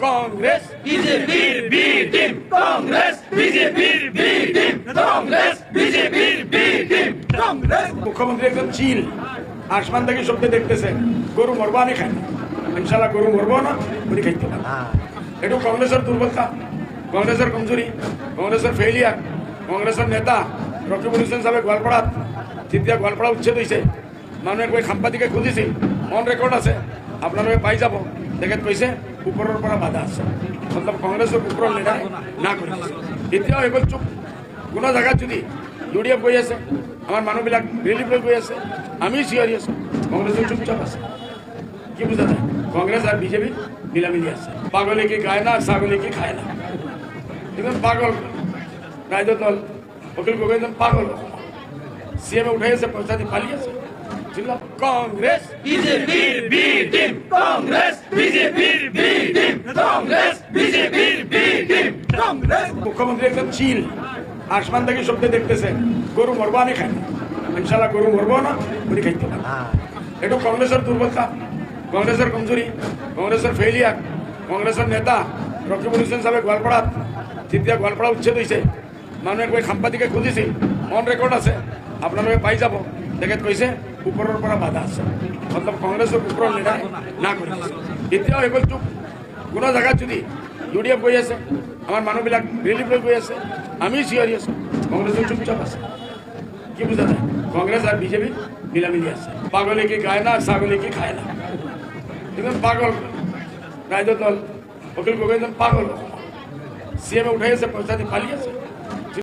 কংগ্রেস বিজেপির B team, Congress বিজেপির B team, Congress বিজেপির বি টিম, কংগ্রেস। মুখ্যমন্ত্রী একদম চিল, আসমান থেকে শব্দ দেখতেছেন, গরু মরবো আমি খাই না, ইনশাল্লাহ গরু মরবো না, উনি খাইতে না। একটু কংগ্রেসের দুর্বলতা, কংগ্রেসের কমজোরি, কংগ্রেসের ফেলিয়ার, কংগ্রেসের নেতা রকিবুল হোসেন সাহেব গোয়ালপাড়া তৃতীয় গোয়ালপাড়া উচ্ছেদ হয়েছে, মানুষের কই সাংবাদিকে খুঁজেছি, অন রেকর্ড আছে, আপনারা পাই যাব, দেখে কইছে উপরের পরা বাধা আছে, মতলব কংগ্রেসের উপর লিডার না করে এতিয়াও এগুলো চুপ। কোনো জায়গাত যদি ইউডিএফ গৈ আছে, আমার মানুহবিলাক রিলিফ লৈ গৈ আছে, আমি চিঞৰি আছো, কংগ্রেসের চুপচাপ আছে। কি বুঝা যায়? কংগ্রেস আর বিজেপি মিলামিলি আছে। পাগলে কি গায় না, ছাগলে কি খায় না, একদম পাগল রাজ্য দল। অখিল গগৈ একদম পাগল, সিএমএ উঠাইছে, পয়সা দিয়ে পালিয়েছে। কংগ্রেস বিজেপির বি টিম, কংগ্রেস বিজেপির বি টিম, কংগ্রেস বিজেপির বি টিম, কংগ্রেস। মুখ্যমন্ত্রী একদম চিল, আসমান থেকে শব্দ দেখতেছেন, গরু মরবো আমি খাই না, ইনশাল্লাহ গরু মরবো না, উনি খাইতে না। একটু কংগ্রেসের দুর্বলতা, কংগ্রেসের কমজোরি, কংগ্রেসের ফেলিয়ার, কংগ্রেসের নেতা রকিবুল হোসেন সাহেব গোয়ালপাড়া তৃতীয় গোয়ালপাড়া উচ্ছেদ হয়েছে, মানুষের কই সাংবাদিকে খুঁজেছি, অন রেকর্ড আছে, আপনারা পাই যাব, দেখে কইছে উপরের পরা বাধা আছে, মতলব কংগ্রেসের উপর লিডার না করে এতিয়াও এগুলো চুপ। কোনো জায়গাত যদি ইউডিএফ গৈ আছে, আমার মানুহবিলাক রিলিফ লৈ গৈ আছে, আমি চিঞৰি আছো, কংগ্রেসের চুপচাপ আছে। কি বুঝা যায়? কংগ্রেস আর বিজেপি মিলামিলি আছে। পাগলে কি গায় না, ছাগলে কি খায় না, একদম পাগল রাজ্য দল। অখিল গগৈ একদম পাগল, সিএমএ উঠাইছে, পয়সা দিয়ে পালিয়েছে।